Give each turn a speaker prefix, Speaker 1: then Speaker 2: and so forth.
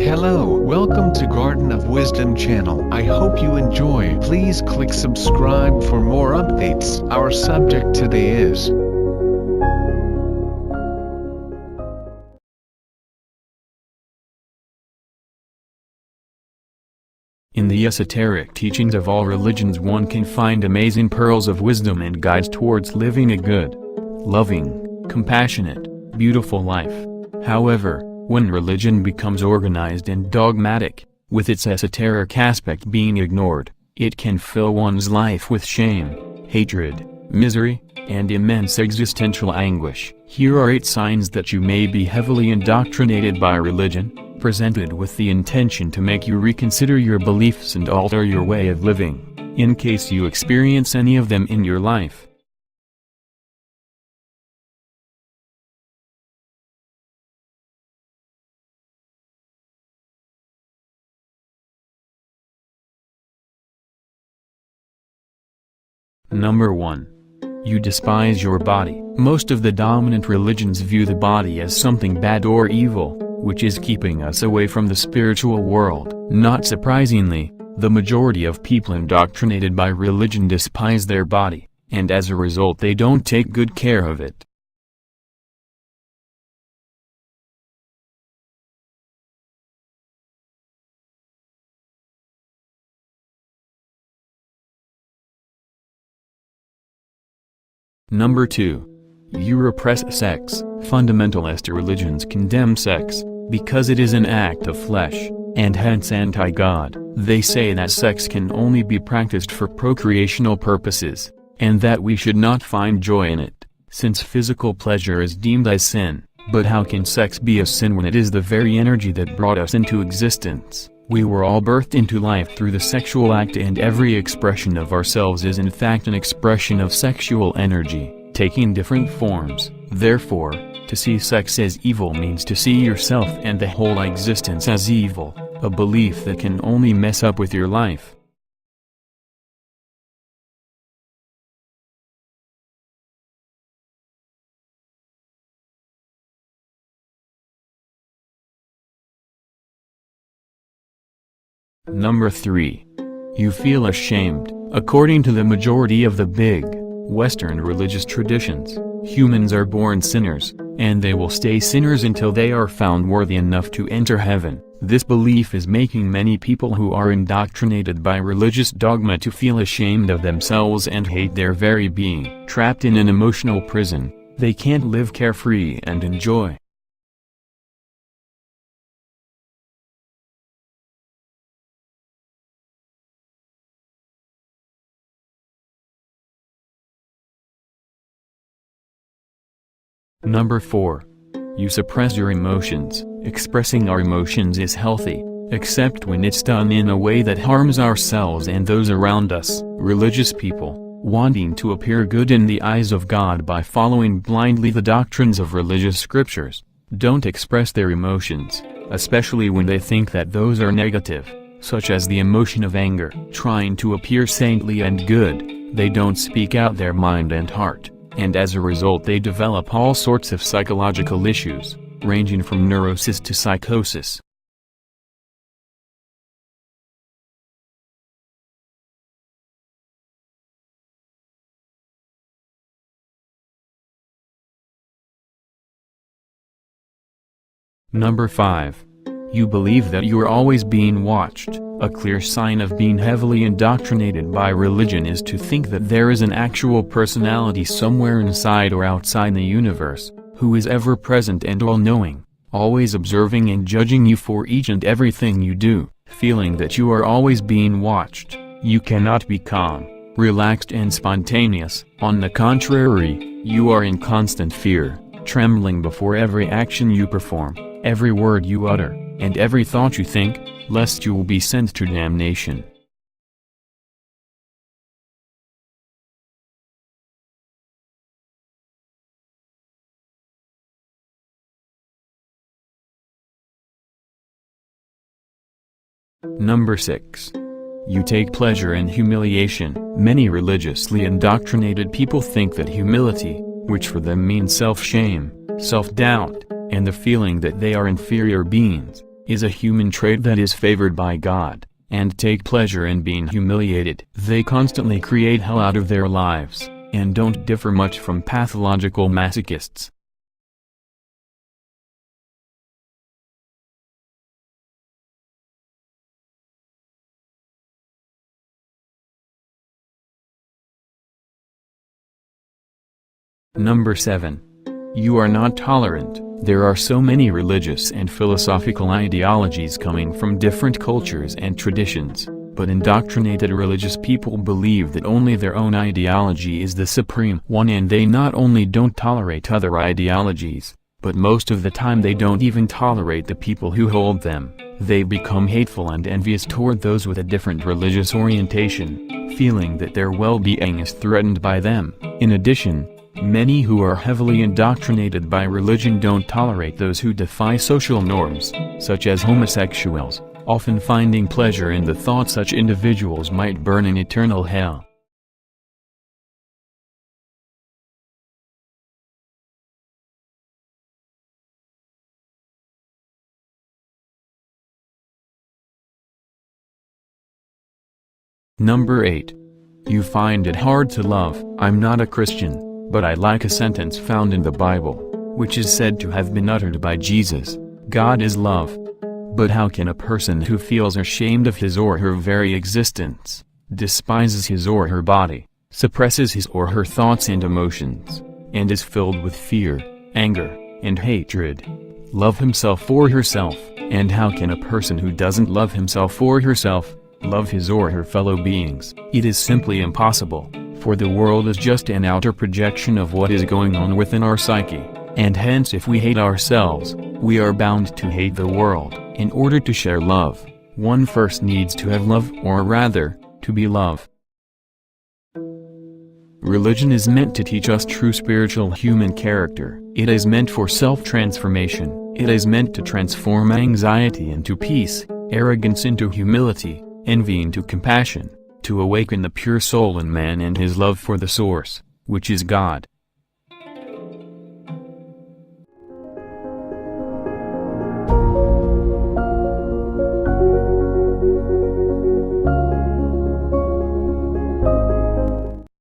Speaker 1: Hello, welcome to Garden of Wisdom channel. I hope you enjoy. Please click subscribe for more updates. Our subject today is
Speaker 2: in the esoteric teachings of all religions one can find amazing pearls of wisdom and guides towards living a good, loving, compassionate, beautiful life. However, when religion becomes organized and dogmatic, with its esoteric aspect being ignored, it can fill one's life with shame, hatred, misery, and immense existential anguish. Here are 8 signs that you may be heavily indoctrinated by religion, presented with the intention to make you reconsider your beliefs and alter your way of living, in case you experience any of them in your life. Number 1. You despise your body. Most of the dominant religions view the body as something bad or evil, which is keeping us away from the spiritual world. Not surprisingly, the majority of people indoctrinated by religion despise their body, and as a result they don't take good care of it. Number 2. You repress sex. Fundamentalist religions condemn sex, because it is an act of flesh, and hence anti-God. They say that sex can only be practiced for procreational purposes, and that we should not find joy in it, since physical pleasure is deemed as sin. But how can sex be a sin when it is the very energy that brought us into existence? We were all birthed into life through the sexual act, and every expression of ourselves is in fact an expression of sexual energy, taking different forms. Therefore, to see sex as evil means to see yourself and the whole existence as evil, a belief that can only mess up with your life. Number 3. You feel ashamed. According to the majority of the big, Western religious traditions, humans are born sinners, and they will stay sinners until they are found worthy enough to enter heaven. This belief is making many people who are indoctrinated by religious dogma to feel ashamed of themselves and hate their very being. Trapped in an emotional prison, they can't live carefree and enjoy. Number 4. You suppress your emotions. Expressing our emotions is healthy, except when it's done in a way that harms ourselves and those around us. Religious people, wanting to appear good in the eyes of God by following blindly the doctrines of religious scriptures, don't express their emotions, especially when they think that those are negative, such as the emotion of anger. Trying to appear saintly and good, they don't speak out their mind and heart, and as a result they develop all sorts of psychological issues, ranging from neurosis to psychosis. Number 5. You believe that you are always being watched. A clear sign of being heavily indoctrinated by religion is to think that there is an actual personality somewhere inside or outside the universe, who is ever present and all-knowing, always observing and judging you for each and everything you do. Feeling that you are always being watched, you cannot be calm, relaxed and spontaneous. On the contrary, you are in constant fear, trembling before every action you perform, every word you utter, and every thought you think, lest you will be sent to damnation. Number 6. You take pleasure in humiliation. Many religiously indoctrinated people think that humility, which for them means self-shame, self-doubt, and the feeling that they are inferior beings, is a human trait that is favored by God, and take pleasure in being humiliated. They constantly create hell out of their lives, and don't differ much from pathological masochists. Number 7. You are not tolerant. There are so many religious and philosophical ideologies coming from different cultures and traditions, but indoctrinated religious people believe that only their own ideology is the supreme one, and they not only don't tolerate other ideologies, but most of the time they don't even tolerate the people who hold them. They become hateful and envious toward those with a different religious orientation, feeling that their well-being is threatened by them. In addition, many who are heavily indoctrinated by religion don't tolerate those who defy social norms, such as homosexuals, often finding pleasure in the thought such individuals might burn in eternal hell. Number 8. You find it hard to love. I'm not a Christian, but I like a sentence found in the Bible, which is said to have been uttered by Jesus: God is love. But how can a person who feels ashamed of his or her very existence, despises his or her body, suppresses his or her thoughts and emotions, and is filled with fear, anger, and hatred, love himself or herself? And how can a person who doesn't love himself or herself, love his or her fellow beings? It is simply impossible, for the world is just an outer projection of what is going on within our psyche, and hence if we hate ourselves, we are bound to hate the world. In order to share love, one first needs to have love, or rather, to be love. Religion is meant to teach us true spiritual human character. It is meant for self-transformation. It is meant to transform anxiety into peace, arrogance into humility, envy into compassion, to awaken the pure soul in man and his love for the source, which is God.